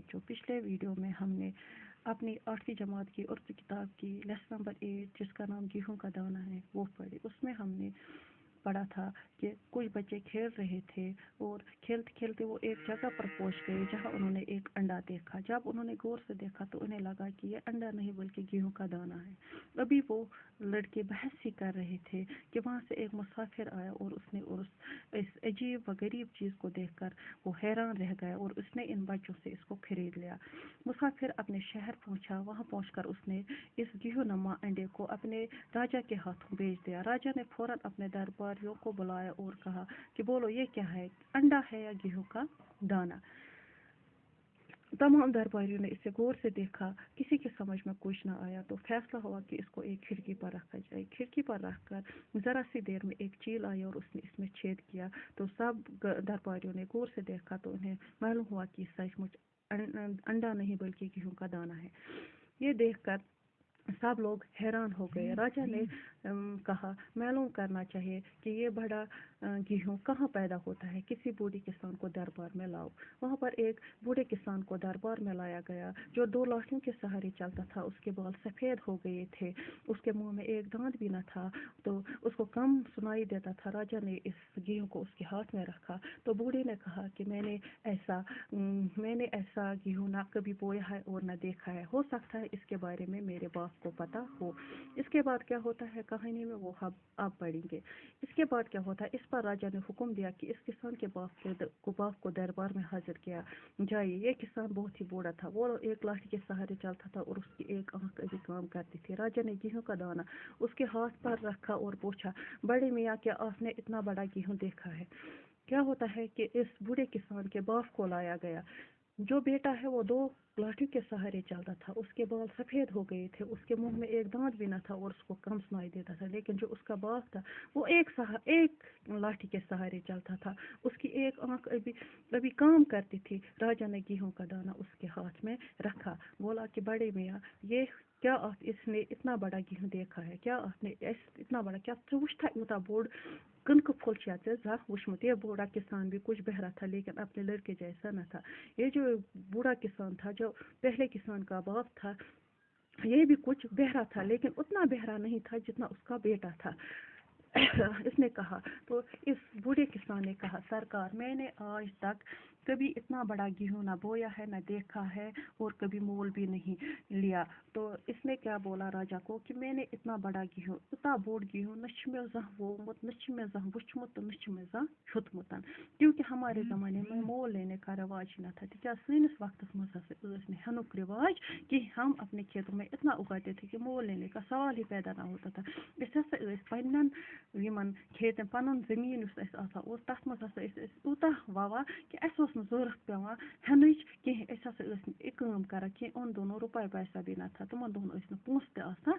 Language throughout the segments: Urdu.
بچوں، پچھلے ویڈیو میں ہم نے اپنی 8ویں جماعت کی اردو کتاب کی لیسن نمبر 8 جس کا نام گیہوں کا دانہ ہے وہ پڑھی۔ اس میں ہم نے پڑھا تھا کہ کچھ بچے کھیل رہے تھے اور کھیلتے کھیلتے وہ ایک جگہ پر پہنچ گئے جہاں انہوں نے ایک انڈا دیکھا۔ جب انہوں نے غور سے دیکھا تو انہیں لگا کہ یہ انڈا نہیں بلکہ گیہوں کا دانہ ہے۔ ابھی وہ لڑکے بحث ہی کر رہے تھے کہ وہاں سے ایک مسافر آیا اور اس نے اس عجیب و غریب چیز کو دیکھ کر وہ حیران رہ گیا اور اس نے ان بچوں سے اس کو خرید لیا۔ مسافر اپنے شہر پہنچا، وہاں پہنچ کر اس نے اس گیہوں نما انڈے کو اپنے راجا کے ہاتھوں بیچ دیا۔ راجا نے فوراً اپنے درباریوں کو بلایا اور کہا کہ بولو یہ کیا ہے، انڈا ہے یا گیہوں کا دانہ؟ تمام درباریوں نے اسے غور سے دیکھا، کسی کے سمجھ میں کچھ نہ آیا تو فیصلہ ہوا کہ اس کو ایک کھڑکی پر رکھا جائے۔ کھڑکی پر رکھ کر ذرا سی دیر میں ایک چیل آئی اور اس نے اس میں چھید کیا تو سب درباریوں نے غور سے دیکھا تو انہیں معلوم ہوا کہ سچ مچ انڈا نہیں بلکہ گیہوں کا دانہ ہے۔ یہ دیکھ کر سب لوگ حیران ہو گئے۔ راجا نے کہا معلوم کرنا چاہیے کہ یہ بڑا گیہوں کہاں پیدا ہوتا ہے، کسی بوڑھے کسان کو دربار میں لاؤ۔ وہاں پر ایک بوڑھے کسان کو دربار میں لایا گیا جو 2 لاٹھیوں کے سہارے چلتا تھا۔ اس کے بال سفید ہو گئے تھے، اس کے منہ میں ایک دانت بھی نہ تھا تو اس کو کم سنائی دیتا تھا۔ راجا نے اس گیہوں کو اس کے ہاتھ میں رکھا تو بوڑھے نے کہا کہ میں نے ایسا گیہوں نہ کبھی بویا ہے اور نہ دیکھا ہے، ہو سکتا ہے اس کے بارے میں میرے باپ کو پتا ہو۔ اس کے بعد کیا ہوتا ہے کہانی میں وہ آپ پڑھیں گے۔ اس کے بعد کیا ہوتا ہے، اس پر راجا نے حکم دیا کہ اس کسان کے باپ کو دربار میں حاضر کیا جائے۔ یہ کسان بہت ہی بوڑھا تھا، وہ ایک لاٹھی کے سہارے چلتا تھا اور اس کی ایک آنکھ ابھی کام کرتی تھی۔ راجا نے گیہوں کا دانہ اس کے ہاتھ پر رکھا اور پوچھا، بڑے میاں کیا آپ نے اتنا بڑا گیہوں دیکھا ہے؟ کیا ہوتا ہے کہ اس بوڑھے کسان کے باپ کو لایا گیا۔ جو بیٹا ہے وہ 2 لاٹھیوں کے سہارے چلتا تھا، اس کے بال سفید ہو گئے تھے، اس کے منہ میں ایک دانت بھی نہ تھا اور اس کو کم سنائی دیتا تھا، لیکن جو اس کا باپ تھا وہ ایک لاٹھی کے سہارے چلتا تھا، اس کی ایک آنکھ ابھی کام کرتی تھی۔ راجا نے گیہوں کا دانہ اس کے ہاتھ میں رکھا، بولا کہ بڑے میاں کیا آپ اس نے اتنا بڑا گیہوں دیکھا ہے، کیا آپ نے اتنا بڑا کیا وچھتا یوتاہ بوڑ کنکہ پھول وچمت۔ یہ بوڑھا کسان بھی کچھ بہرا تھا لیکن اپنے لڑکے جیسا نہ تھا۔ یہ جو بوڑھا کسان تھا، جو پہلے کسان کا باپ تھا، یہ بھی کچھ بہرا تھا لیکن اتنا بہرا نہیں تھا جتنا اس کا بیٹا تھا۔ اس نے کہا تو اس بوڑھے کسان نے کہا، سرکار میں نے آج تک کبھی اتنا بڑا گیہوں نہ بویا ہے، نہ دیکھا ہے اور کبھی مول بھی نہیں لیا۔ تو اس نے کیا بولا راجا کو کہ میں نے اتنا بڑا گیہوں، اتنا بوڑ گیہوں نہ میں زانٛہہ وومت، نہ میں زانٛہہ وچھمت تو نہ میں زانٛہہ ہیوٚتمُت، کیونکہ ہمارے زمانے میں مول لینے کا رواج ہی نہ تھا۔ تِکیٛازِ سٲنِس وقتس منٛز ہسا ٲسۍ نہٕ ہٮ۪نُک رواج کہ ہم اپنے کھیتوں میں اتنا اگاتے تھے کہ مول لینے کا سوال ہی پیدا نہ ہوتا تھا۔ أسۍ ہسا ٲسۍ پنٛنٮ۪ن یِمن کھیتن پنُن زٔمیٖن یُس اَسہِ آسان اوس تتھ منٛز ہسا ٲسۍ أسۍ تیوٗتاہ ووان کہ اَسہِ اوس نہٕ ضروٗرت پیٚوان ہٮ۪نٕچ کینٛہہ، أسۍ ہسا ٲسۍ نہٕ یہِ کٲم کران کینٛہہ، اُن دونوں روپے پیسہ بھی نہ تھا، تِمن دۄہن ٲسۍ نہٕ پونٛسہٕ تہِ آسان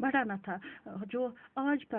بڑا نہ تھا، جو آج کا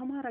ہمارا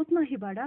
اتنا ہی بڑا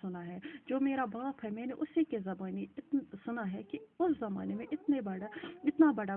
سنا ہے، جو میرا باپ ہے میں نے اسی کے زبانی سنا ہے کہ اس زمانے میں اتنا بڑا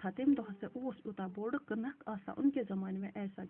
تھا۔ تم دۄہ سے اوس یوٗتاہ بوٚڑ کٕنک آسان، ان کے زمانے میں ایسا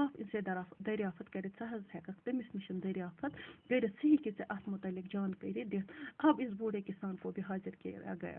آپ ان سے دریافت کرت ژٕ حظ ہیٚککھ تٔمِس نِش دریافت کٔرِتھ، ژٕ ہیٚکہِ ژےٚ اتھ متعلق جانکٲری دِتھ۔ اب اس بوڑھے کسان کو بھی حاضر کیا گیا۔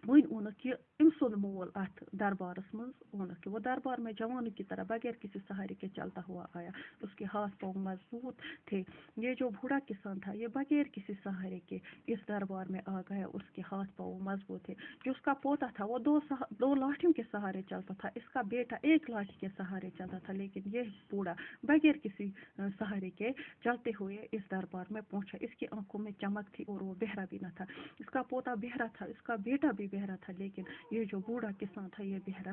وۄنۍ اونُکھ یہ أمۍ سُنٛد مول اتھ دربارس منٛز اونُکھ وہ دربار میں جوانوں کی طرح بغیر کسی سہارے کے چلتا ہوا آیا، اس کے ہاتھ پاؤں مضبوط تھے۔ یہ جو بوڑھا کسان تھا یہ بغیر کسی سہارے کے اس دربار میں آ گیا، اس کے ہاتھ پاؤں مضبوط تھے۔ جو اس کا پوتا تھا وہ 2 لاٹھیوں کے سہارے چلتا تھا، اس کا بیٹا 1 لاٹھی کے سہارے چلتا تھا، لیکن یہ بوڑھا بغیر کسی سہارے کے چلتے ہوئے اس دربار میں پہنچا۔ اس کی آنکھوں میں چمک تھی اور وہ بہرا بھی نہ تھا۔ اس کا پوتا بہرا تھا، اس کا بیٹا بھی بہرا تھا، لیکن یہ جو بوڑھا کسان تھا یہ بہرا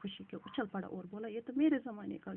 خوشی کے اچھل پڑا اور بولا یہ تو میرے زمانے کا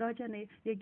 راجا نے یہ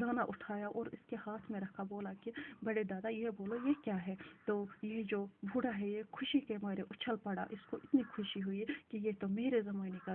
دانہ اٹھایا اور اس کے ہاتھ میں رکھا، بولا کہ بڑے دادا یہ بولو یہ کیا ہے؟ تو یہ جو بوڑھا ہے یہ خوشی کے مارے اچھل پڑا، اس کو اتنی خوشی ہوئی کہ یہ تو میرے زمانے کا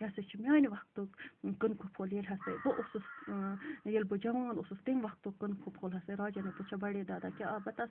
یہ ہسا چھُ میانہِ وقتُک کٕنکہٕ پھوٚل، ییٚلہِ ہسا بہٕ اوسُس ییٚلہِ بہٕ جوان اوسُس تمہِ وقتُک کٕنکہٕ پھوٚل ہسا۔ راجا نے پوچھا بڑے دادا کیا آپ بتا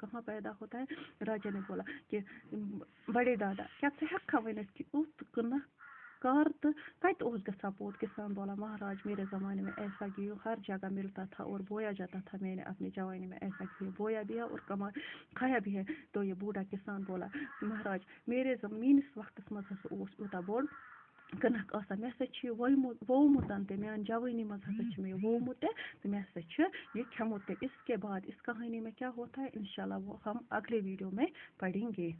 کہاں پیدا ہوتا ہے؟ راجا نے بولا کہ بڑے دادا کیا ژٕ ہیٚککھا ؤنِتھ کہ یُتھ کٕنک کر تہٕ کت گژھان پوت کسان بولا مہاراج میرے زمانے میں ایسا گیہوں ہر جگہ ملتا تھا اور بویا جاتا تھا, میں نے اپنی جوانی میں ایسا گیہوں بویا بھی ہے اور کھایا بھی ہے. تو یہ بوڑھا کسان بولا مہاراج میٲنِس وقتس منٛز ہسا اوس یوٗتاہ بوٚڑ کٕنک آسان, مےٚ ہسا چھُ یہِ ووٚمُت تہِ, میٛانہِ جوٲنی منٛز ہسا چھُ مےٚ یہِ ووٚمُت تہِ تہٕ مےٚ ہسا چھُ یہ کھیوٚمُت تہِ. اس کے بعد اس کہانی میں کیا ہوتا ہے انشاءاللہ وہ ہم اگلے ویڈیو میں پڑھیں گے.